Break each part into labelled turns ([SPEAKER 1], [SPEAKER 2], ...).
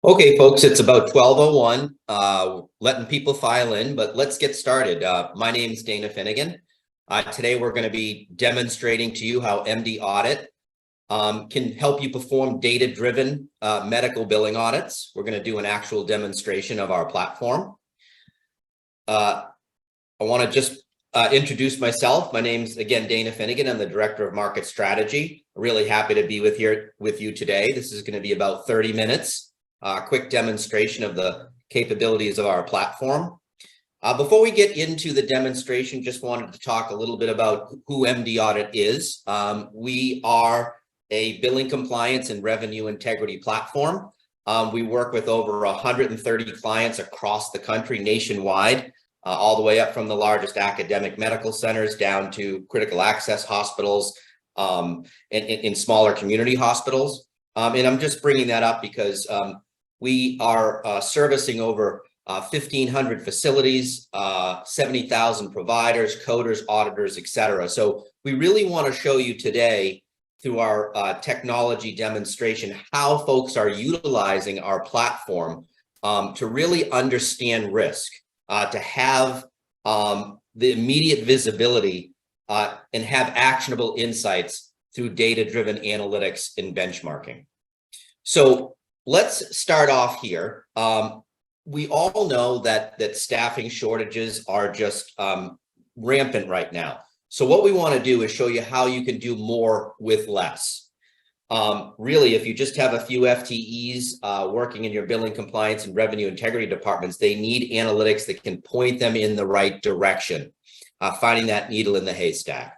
[SPEAKER 1] Okay, folks, it's about 12:01, letting people file in, but let's get started. My name is Dana Finnegan. Today, we're going to be demonstrating to you how MD Audit can help you perform data-driven medical billing audits. We're going to do an actual demonstration of our platform. I want to just introduce myself. My name's, again, Dana Finnegan. I'm the Director of Market Strategy. Really happy to be with you today. This is going to be about 30 minutes. Quick demonstration of the capabilities of our platform. Before we get into the demonstration, just wanted to talk a little bit about who MD Audit is. We are a billing compliance and revenue integrity platform. We work with over 130 clients across the country nationwide, all the way up from the largest academic medical centers down to critical access hospitals and in smaller community hospitals. And I'm just bringing that up because we are servicing over 1,500 facilities, 70,000 providers, coders, auditors, et cetera. So we really want to show you today through our technology demonstration how folks are utilizing our platform to really understand risk, to have the immediate visibility and have actionable insights through data-driven analytics and benchmarking. So let's start off here. We all know that staffing shortages are just rampant right now. So what we want to do is show you how you can do more with less. Really, if you just have a few FTEs working in your billing compliance and revenue integrity departments, they need analytics that can point them in the right direction, finding that needle in the haystack.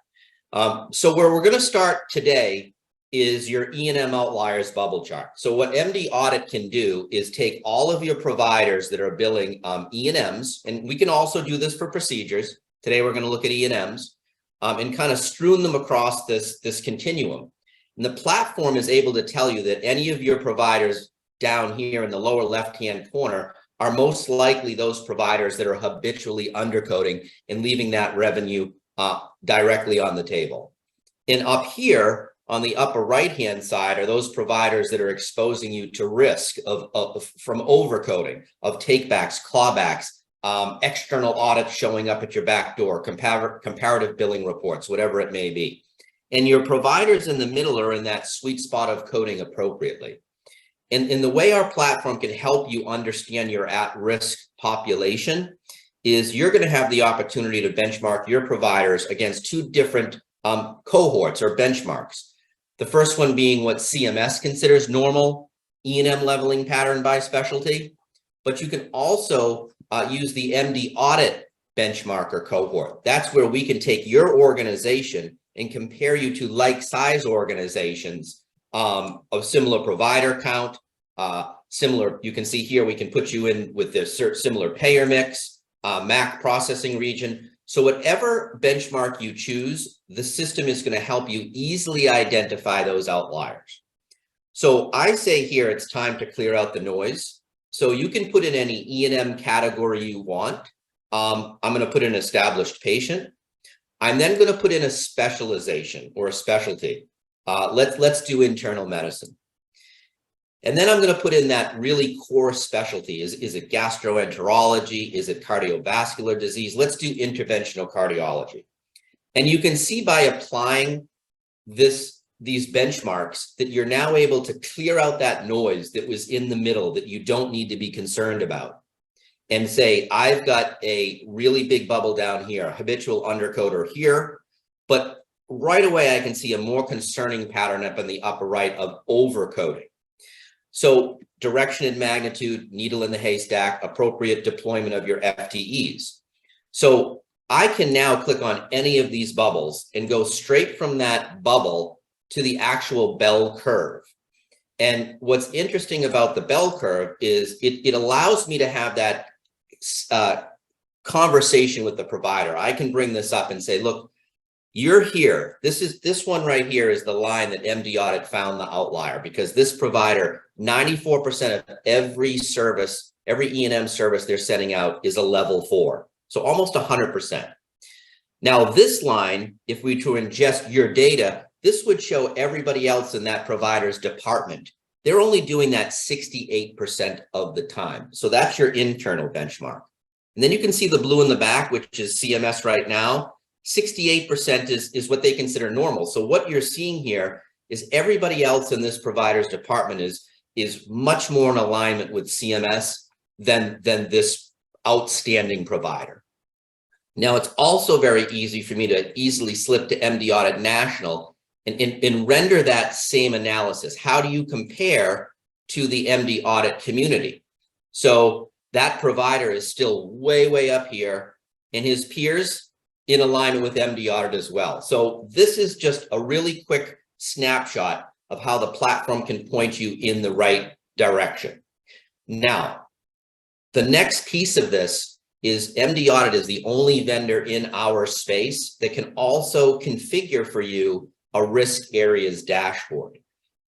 [SPEAKER 1] So where we're going to start today is your E&M outliers bubble chart. So what MD Audit can do is take all of your providers that are billing E&Ms, and we can also do this for procedures. Today, we're going to look at E&Ms and kind of strewn them across this continuum. And the platform is able to tell you that any of your providers down here in the lower left-hand corner are most likely those providers that are habitually undercoding and leaving that revenue directly on the table. And up here, on the upper right-hand side are those providers that are exposing you to risk from overcoding, of takebacks, clawbacks, external audits showing up at your back door, comparative billing reports, whatever it may be. And your providers in the middle are in that sweet spot of coding appropriately. And the way our platform can help you understand your at-risk population is you're going to have the opportunity to benchmark your providers against two different cohorts or benchmarks. The first one being what CMS considers normal E&M leveling pattern by specialty, but you can also use the MD Audit benchmarker cohort. That's where we can take your organization and compare you to like-size organizations of similar provider count, you can see here, we can put you in with the similar payer mix, MAC processing region. So whatever benchmark you choose, the system is going to help you easily identify those outliers. So I say here, it's time to clear out the noise. So you can put in any E&M category you want. I'm going to put in established patient. I'm then going to put in a specialization or a specialty. Let's do internal medicine. And then I'm going to put in that really core specialty. Is it gastroenterology? Is it cardiovascular disease? Let's do interventional cardiology. And you can see by applying these benchmarks that you're now able to clear out that noise that was in the middle that you don't need to be concerned about. And say, I've got a really big bubble down here, a habitual undercoder here, but right away I can see a more concerning pattern up in the upper right of overcoding. So direction and magnitude, needle in the haystack, appropriate deployment of your FTEs. So I can now click on any of these bubbles and go straight from that bubble to the actual bell curve. And what's interesting about the bell curve is it allows me to have that conversation with the provider. I can bring this up and say, look, you're here. This one right here is the line that MD Audit found the outlier, because this provider, 94% of every service, every E&M service they're sending out is a level 4. So almost 100%. Now this line, if we to ingest your data, this would show everybody else in that provider's department they're only doing that 68% of the time. So that's your internal benchmark. And then you can see the blue in the back, which is CMS right now. 68% is what they consider normal. So what you're seeing here is everybody else in this provider's department is much more in alignment with CMS than this outstanding provider. Now, it's also very easy for me to easily slip to MD Audit National and render that same analysis. How do you compare to the MD Audit community? So that provider is still way, way up here, and his peers in alignment with MD Audit as well. So this is just a really quick snapshot of how the platform can point you in the right direction. Now, the next piece of this is MD Audit is the only vendor in our space that can also configure for you a risk areas dashboard.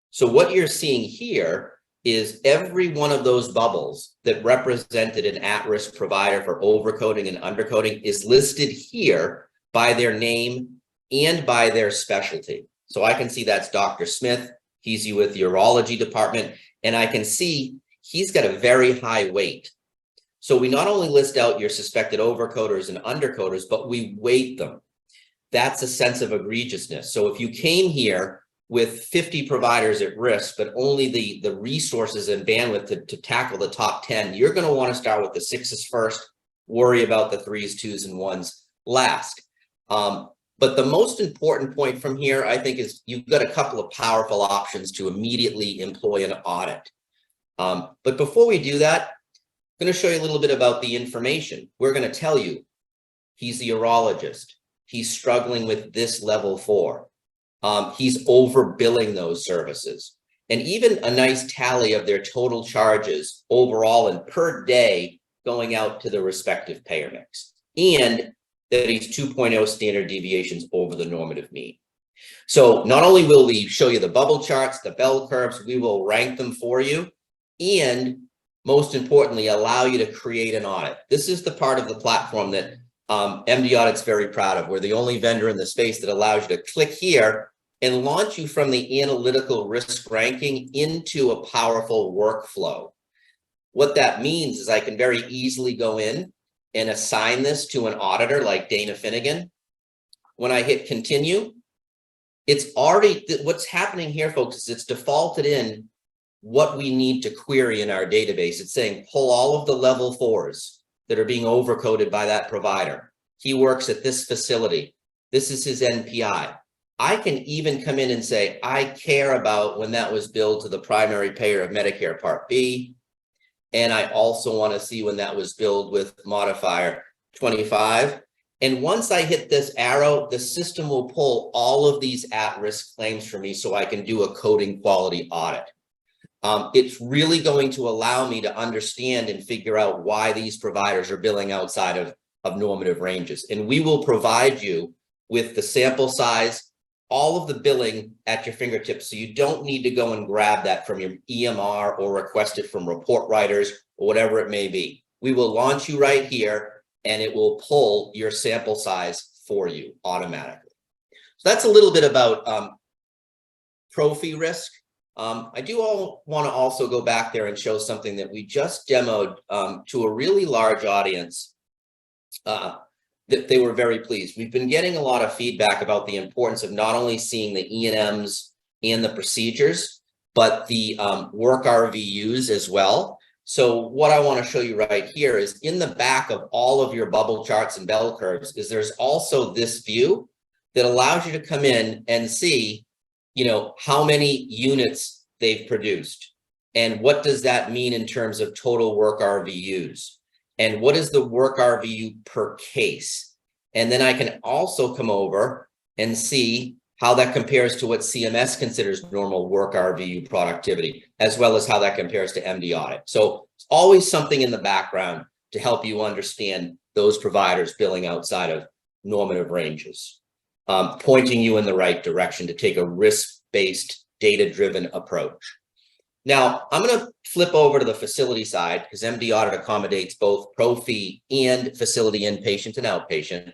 [SPEAKER 1] So what you're seeing here is every one of those bubbles that represented an at-risk provider for overcoding and undercoding is listed here by their name and by their specialty. So I can see that's Dr. Smith, he's with the urology department, and I can see he's got a very high weight. So we not only list out your suspected overcoders and undercoders, but we weight them. That's a sense of egregiousness. So if you came here with 50 providers at risk, but only the resources and bandwidth to tackle the top 10, you're going to want to start with the 6s first, worry about the 3s, 2s, and 1s last. But the most important point from here, I think, is you've got a couple of powerful options to immediately employ an audit. But before we do that, I'm going to show you a little bit about the information. We're going to tell you he's the urologist. He's struggling with this level 4. He's overbilling those services. And even a nice tally of their total charges overall and per day going out to the respective payer mix. And that he's 2.0 standard deviations over the normative mean. So not only will we show you the bubble charts, the bell curves, we will rank them for you, and most importantly, allow you to create an audit. This is the part of the platform that MD Audit's very proud of. We're the only vendor in the space that allows you to click here and launch you from the analytical risk ranking into a powerful workflow. What that means is I can very easily go in and assign this to an auditor like Dana Finnegan. When I hit continue, it's already, what's happening here, folks, is it's defaulted in what we need to query in our database. It's saying pull all of the level 4s that are being overcoded by that provider. He works at this facility. This is his NPI. I can even come in and say, I care about when that was billed to the primary payer of Medicare Part B. And I also want to see when that was billed with modifier 25. And once I hit this arrow, the system will pull all of these at-risk claims for me so I can do a coding quality audit. It's really going to allow me to understand and figure out why these providers are billing outside of normative ranges. And we will provide you with the sample size, all of the billing at your fingertips, so you don't need to go and grab that from your EMR or request it from report writers or whatever it may be. We will launch you right here, and it will pull your sample size for you automatically. So that's a little bit about pro-fee risk. I do want to also go back there and show something that we just demoed to a really large audience. That they were very pleased. We've been getting a lot of feedback about the importance of not only seeing the E&Ms and the procedures, but the work RVUs as well. So what I want to show you right here is in the back of all of your bubble charts and bell curves is there's also this view that allows you to come in and see, you know, how many units they've produced and what does that mean in terms of total work RVUs. And what is the work RVU per case? And then I can also come over and see how that compares to what CMS considers normal work RVU productivity, as well as how that compares to MD Audit. So it's always something in the background to help you understand those providers billing outside of normative ranges, pointing you in the right direction to take a risk-based, data-driven approach. Now, I'm going to flip over to the facility side because MD Audit accommodates both pro-fee and facility inpatient and outpatient.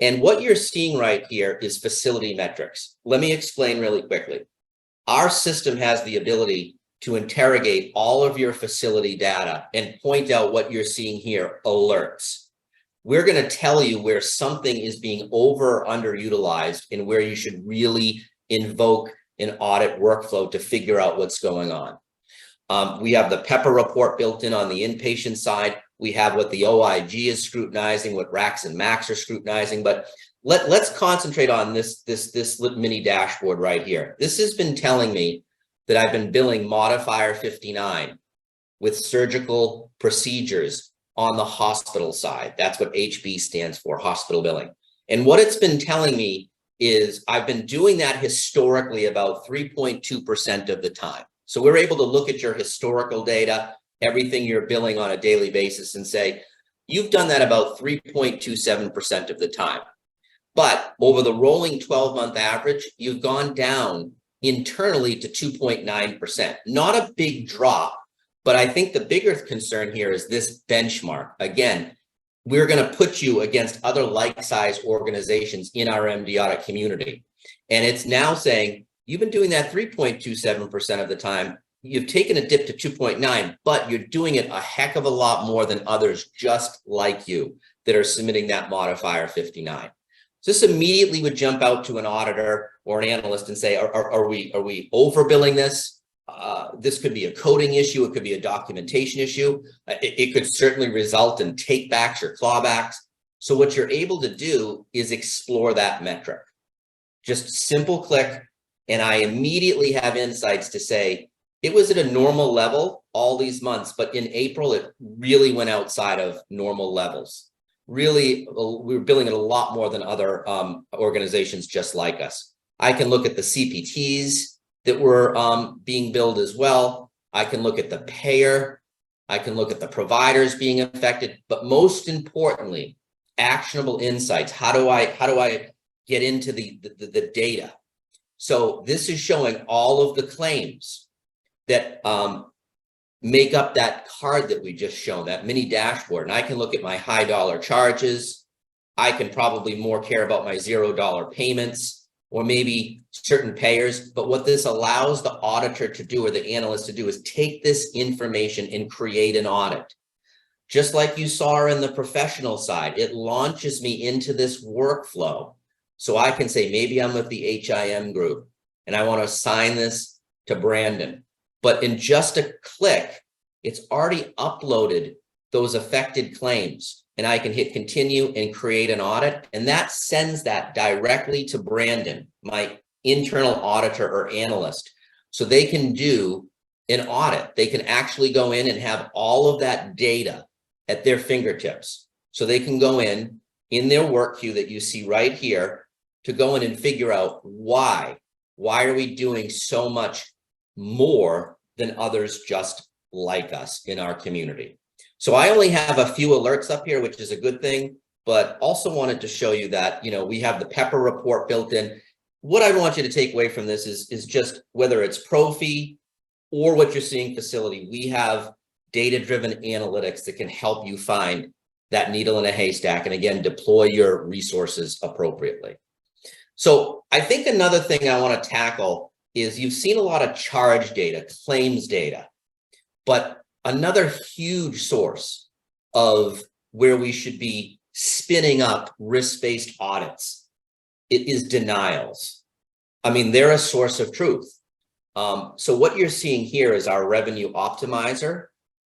[SPEAKER 1] And what you're seeing right here is facility metrics. Let me explain really quickly. Our system has the ability to interrogate all of your facility data and point out what you're seeing here, alerts. We're going to tell you where something is being over or underutilized and where you should really invoke an audit workflow to figure out what's going on. We have the PEPR report built in on the inpatient side. We have what the OIG is scrutinizing, what RACs and MACs are scrutinizing, but let's concentrate on this mini dashboard right here. This has been telling me that I've been billing modifier 59 with surgical procedures on the hospital side. That's what HB stands for, hospital billing. And what it's been telling me is I've been doing that historically about 3.2% of the time. So we're able to look at your historical data, everything you're billing on a daily basis, and say, you've done that about 3.27% of the time. But over the rolling 12-month average, you've gone down internally to 2.9%. Not a big drop, but I think the bigger concern here is this benchmark. Again, we're going to put you against other like-sized organizations in our MD audit community. And it's now saying, you've been doing that 3.27% of the time. You've taken a dip to 2.9, but you're doing it a heck of a lot more than others just like you that are submitting that modifier 59. So this immediately would jump out to an auditor or an analyst and say, are we overbilling this? This could be a coding issue. It could be a documentation issue. It could certainly result in takebacks or clawbacks. So what you're able to do is explore that metric. Just simple click, and I immediately have insights to say, it was at a normal level all these months, but in April, it really went outside of normal levels. Really, we were billing at a lot more than other organizations just like us. I can look at the CPTs that were being billed as well. I can look at the payer. I can look at the providers being affected, but most importantly, actionable insights. How do I get into the data? So this is showing all of the claims that make up that card that we just shown, that mini dashboard. And I can look at my high dollar charges. I can probably more care about my $0 payments or maybe certain payers. But what this allows the auditor to do or the analyst to do is take this information and create an audit. Just like you saw in the professional side, it launches me into this workflow. So I can say, maybe I'm with the HIM group and I want to assign this to Brandon. But in just a click, it's already uploaded those affected claims. And I can hit continue and create an audit. And that sends that directly to Brandon, my internal auditor or analyst. So they can do an audit. They can actually go in and have all of that data at their fingertips. So they can go in their work queue that you see right here to go in and figure out why are we doing so much more than others just like us in our community. So I only have a few alerts up here, which is a good thing, but also wanted to show you that, we have the PEPR report built in. What I want you to take away from this is just whether it's Profi or what you're seeing facility, we have data-driven analytics that can help you find that needle in a haystack and again, deploy your resources appropriately. So I think another thing I want to tackle is you've seen a lot of charge data, claims data, but another huge source of where we should be spinning up risk-based audits, it is denials. I mean, they're a source of truth. So what you're seeing here is our revenue optimizer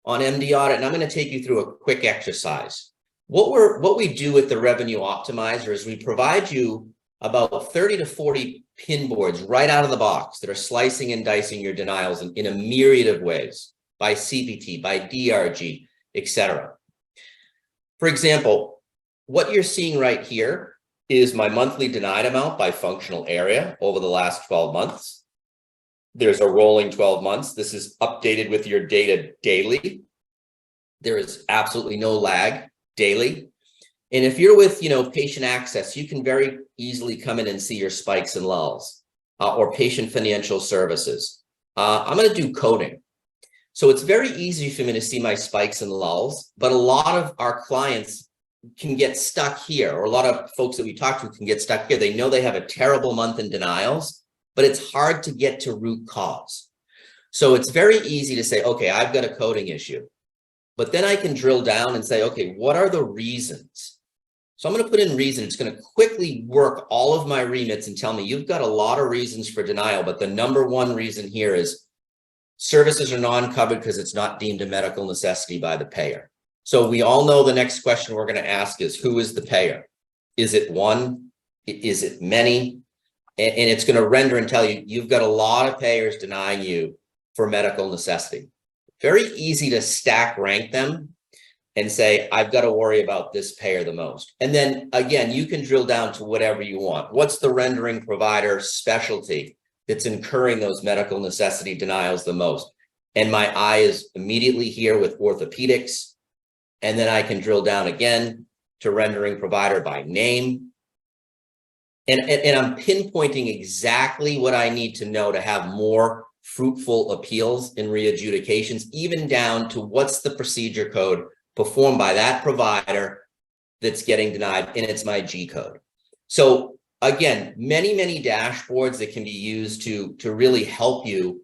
[SPEAKER 1] on MD audit, and I'm going to take you through a quick exercise. What we do with the revenue optimizer is we provide you about 30 to 40 pin boards right out of the box that are slicing and dicing your denials in a myriad of ways, by CPT, by DRG, etc. For example, what you're seeing right here is my monthly denied amount by functional area over the last 12 months. There's a rolling 12 months. This is updated with your data daily. There is absolutely no lag daily. And if you're with, patient access, you can very easily come in and see your spikes and lulls or patient financial services. I'm going to do coding. So it's very easy for me to see my spikes and lulls, but a lot of our clients can get stuck here, or a lot of folks that we talk to can get stuck here. They know they have a terrible month in denials, but it's hard to get to root cause. So it's very easy to say, okay, I've got a coding issue, but then I can drill down and say, okay, what are the reasons? So I'm going to put in reason. It's going to quickly work all of my remits and tell me you've got a lot of reasons for denial, but the number one reason here is services are non-covered because it's not deemed a medical necessity by the payer. So we all know the next question we're going to ask is, who is the payer? Is it one? Is it many? And it's going to render and tell you, you've got a lot of payers denying you for medical necessity. Very easy to stack rank them and say, I've got to worry about this payer the most. And then again, you can drill down to whatever you want. What's the rendering provider specialty that's incurring those medical necessity denials the most? And my eye is immediately here with orthopedics. And then I can drill down again to rendering provider by name. And I'm pinpointing exactly what I need to know to have more fruitful appeals in readjudications, even down to what's the procedure code performed by that provider that's getting denied, and it's my G code. So again, many dashboards that can be used to really help you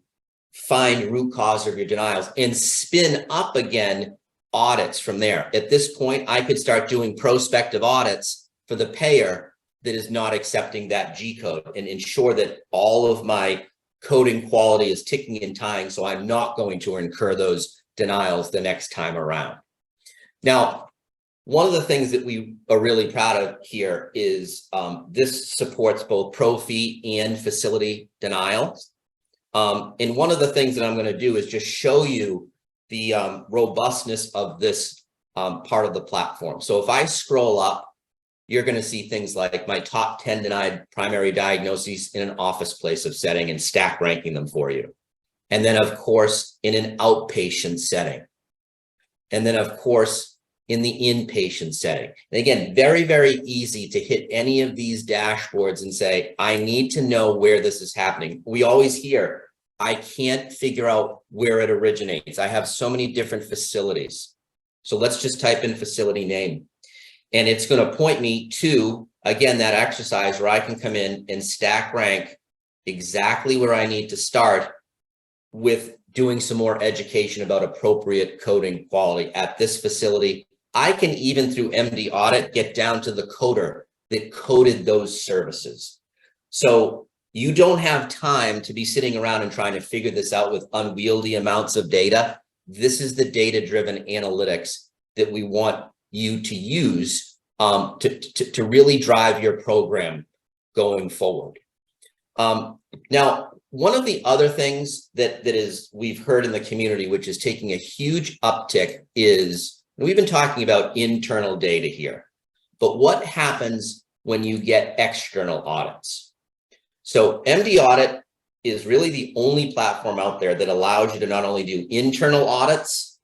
[SPEAKER 1] find root cause of your denials and spin up again audits from there. At this point, I could start doing prospective audits for the payer that is not accepting that G code and ensure that all of my coding quality is ticking and tying, so I'm not going to incur those denials the next time around. Now, one of the things that we are really proud of here is this supports both pro fee and facility denials. And one of the things that I'm going to do is just show you the robustness of this part of the platform. So if I scroll up, you're going to see things like my top 10 denied primary diagnoses in an office place of setting and stack ranking them for you. And then, of course, in an outpatient setting. And then, of course, in the inpatient setting. And again, very easy to hit any of these dashboards and say, I need to know where this is happening. We always hear, I can't figure out where it originates. I have so many different facilities. So let's just type in facility name. And it's going to point me to, again, that exercise where I can come in and stack rank exactly where I need to start with doing some more education about appropriate coding quality at this facility. I can even through MD Audit get down to the coder that coded those services. So you don't have time to be sitting around and trying to figure this out with unwieldy amounts of data. This is the data-driven analytics that we want you to use to really drive your program going forward. Now, one of the other things that is we've heard in the community, which is taking a huge uptick, is we've been talking about internal data here, but what happens when you get external audits? So MD Audit is really the only platform out there that allows you to not only do internal audits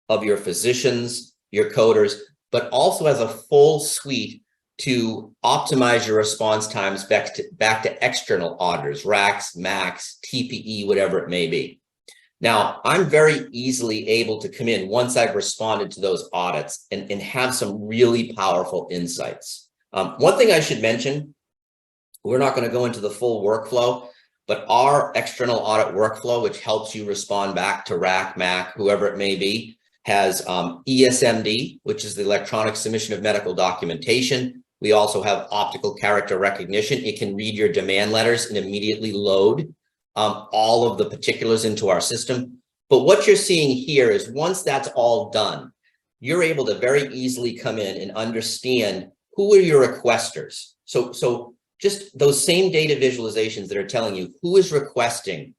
[SPEAKER 1] of your physicians, your coders, but also has a full suite to optimize your response times back to external auditors, RACs, MACs, TPE, whatever it may be. Now, I'm very easily able to come in once I've responded to those audits and have some really powerful insights. One thing I should mention, we're not going to go into the full workflow, but our external audit workflow, which helps you respond back to RAC, MAC, whoever it may be, has ESMD, which is the electronic submission of medical documentation. We also have optical character recognition. It can read your demand letters and immediately load all of the particulars into our system. But what you're seeing here is once that's all done, you're able to very easily come in and understand who are your requesters. So just those same data visualizations that are telling you who is requesting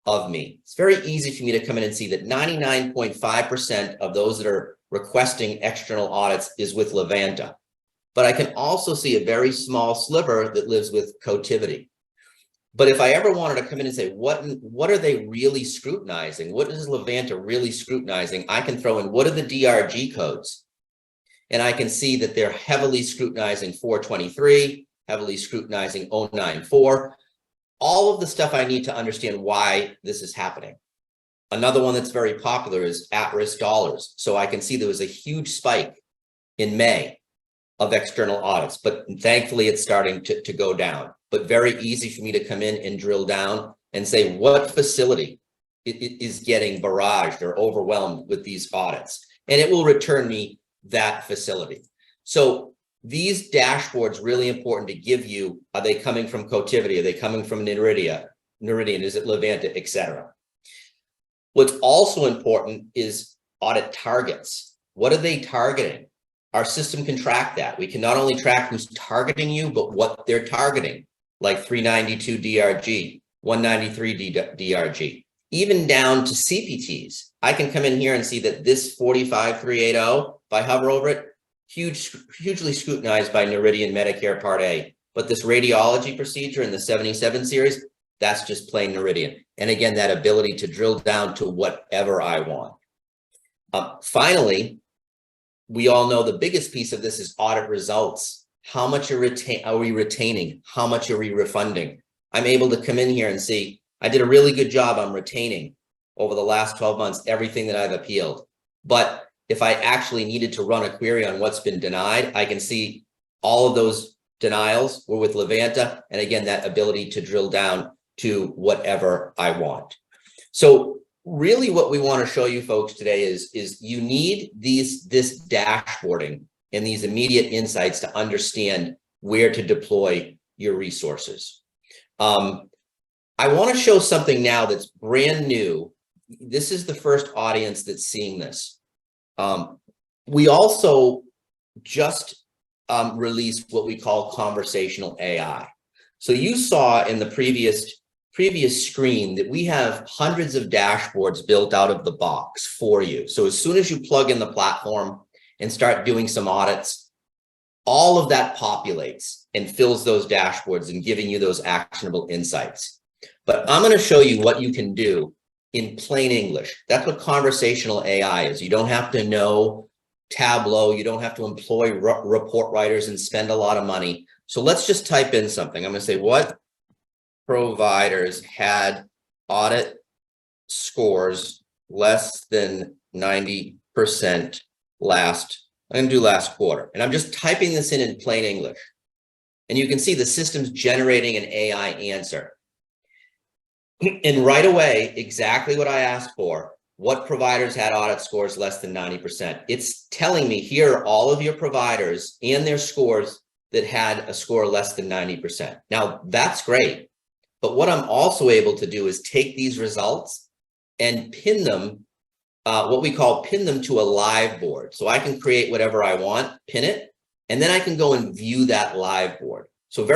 [SPEAKER 1] of me. It's very easy for me to come in and see that 99.5% of those that are requesting external audits is with Levanta. But I can also see a very small sliver that lives with Cotiviti. But if I ever wanted to come in and say, what are they really scrutinizing? What is Levanta really scrutinizing? I can throw in, what are the DRG codes? And I can see that they're heavily scrutinizing 423, heavily scrutinizing 094. All of the stuff I need to understand why this is happening. Another one that's very popular is at-risk dollars. So I can see there was a huge spike in May of external audits, but thankfully it's starting to go down. But very easy for me to come in and drill down and say, what facility is getting barraged or overwhelmed with these audits, and it will return me that facility. So these dashboards really important to give you. Are they coming from Cotiviti? Are they coming from Noridian? Is it Levanta, etc.? What's also important is audit targets. What are they targeting? Our system can track that. We can not only track who's targeting you, but what they're targeting, like 392 DRG, 193 DRG, even down to CPTs. I can come in here and see that this 45380, if I hover over it, hugely scrutinized by Noridian Medicare Part A. But this radiology procedure in the 77 series, that's just plain Noridian. And again, that ability to drill down to whatever I want. Finally, we all know the biggest piece of this is audit results. How much are we retaining? How much are we refunding? I'm able to come in here and see, I did a really good job on retaining over the last 12 months, everything that I've appealed. But if I actually needed to run a query on what's been denied, I can see all of those denials were with Levanta. And again, that ability to drill down to whatever I want. So really what we want to show you folks today is you need this dashboarding and these immediate insights to understand where to deploy your resources. I want to show something now that's brand new. This is the first audience that's seeing this. We also just released what we call conversational AI. So you saw in the previous screen that we have hundreds of dashboards built out of the box for you. So as soon as you plug in the platform and start doing some audits, all of that populates and fills those dashboards and giving you those actionable insights. But I'm going to show you what you can do in plain English. That's what conversational AI is. You don't have to know Tableau. You don't have to employ report writers and spend a lot of money. So let's just type in something. I'm going to say, what providers had audit scores less than 90% last, I'm going to do last quarter. And I'm just typing this in plain English. And you can see the system's generating an AI answer. And right away, exactly what I asked for, what providers had audit scores less than 90%. It's telling me here are all of your providers and their scores that had a score less than 90%. Now, that's great. But what I'm also able to do is take these results and pin them, what we call pin them to a live board. So I can create whatever I want, pin it, and then I can go and view that live board. So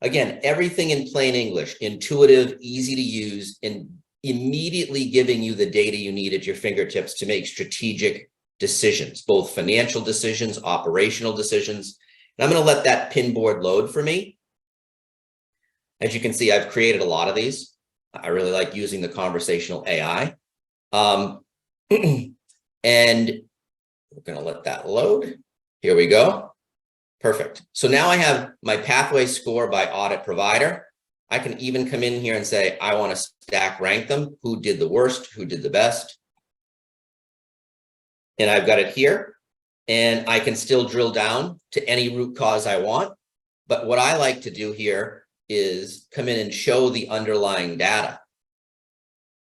[SPEAKER 1] again, everything in plain English, intuitive, easy to use, and immediately giving you the data you need at your fingertips to make strategic decisions, both financial decisions, operational decisions. And I'm going to let that pin board load for me. As you can see, I've created a lot of these. I really like using the conversational AI. And we're going to let that load. Here we go. Perfect. So now I have my pathway score by audit provider. I can even come in here and say, I want to stack rank them. Who did the worst? Who did the best? And I've got it here. And I can still drill down to any root cause I want. But what I like to do here is come in and show the underlying data.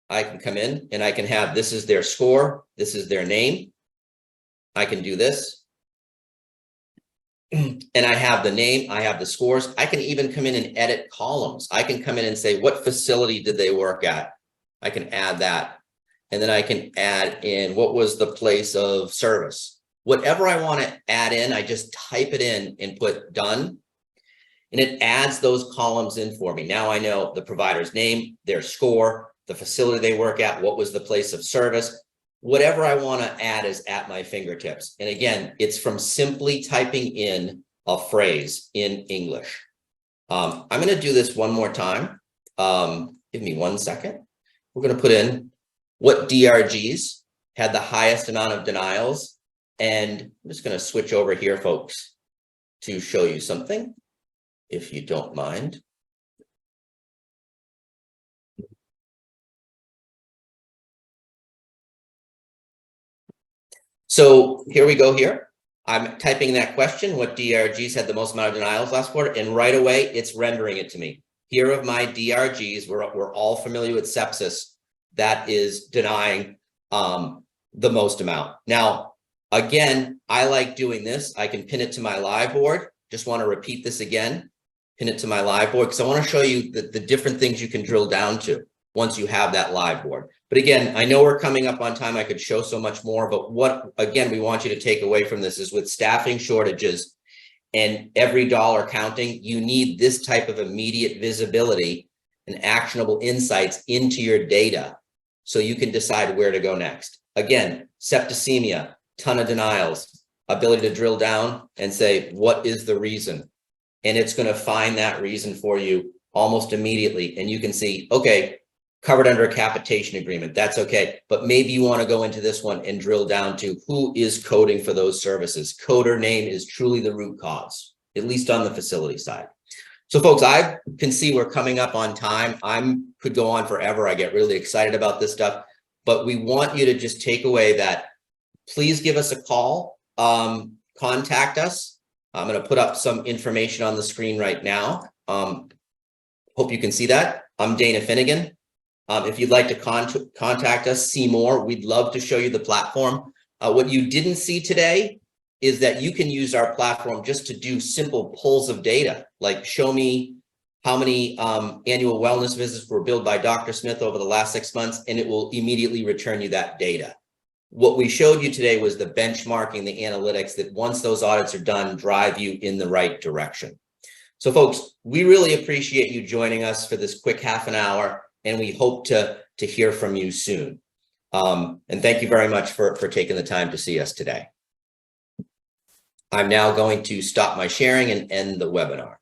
[SPEAKER 1] I can come in and I can have, this is their score. This is their name. I can do this. And I have the name, I have the scores. I can even come in and edit columns. I can come in and say, what facility did they work at? I can add that. And then I can add in, what was the place of service? Whatever I want to add in, I just type it in and put done. And it adds those columns in for me. Now I know the provider's name, their score, the facility they work at, what was the place of service. Whatever I want to add is at my fingertips. And again, it's from simply typing in a phrase in English. I'm going to do this one more time. Give me 1 second. We're going to put in what DRGs had the highest amount of denials. And I'm just going to switch over here, folks, to show you something, if you don't mind. So here we go here. I'm typing that question, what DRGs had the most amount of denials last quarter, and right away it's rendering it to me. Here are my DRGs. We're all familiar with sepsis. that is denying the most amount. Now, again, I like doing this. I can pin it to my live board. Just want to repeat this again, pin it to my live board, because I want to show you the different things you can drill down to once you have that live board. But again, I know we're coming up on time. I could show so much more, but what, again, we want you to take away from this is with staffing shortages and every dollar counting, you need this type of immediate visibility and actionable insights into your data so you can decide where to go next. Again, septicemia, ton of denials, ability to drill down and say, what is the reason? And it's going to find that reason for you almost immediately. And you can see, okay, covered under a capitation agreement, that's okay. But maybe you want to go into this one and drill down to who is coding for those services. Coder name is truly the root cause, at least on the facility side. So folks, I can see we're coming up on time. Could go on forever. I get really excited about this stuff, but we want you to just take away that please give us a call, contact us. I'm going to put up some information on the screen right now. Hope you can see that. I'm Dana Finnegan. If you'd like to contact us, see more, we'd love to show you the platform. What you didn't see today is that you can use our platform just to do simple pulls of data, like show me how many annual wellness visits were billed by Dr. Smith over the last 6 months, and it will immediately return you that data. What we showed you today was the benchmarking, the analytics that once those audits are done, drive you in the right direction. So folks, we really appreciate you joining us for this quick half an hour, and we hope to hear from you soon. And thank you very much for taking the time to see us today. I'm now going to stop my sharing and end the webinar.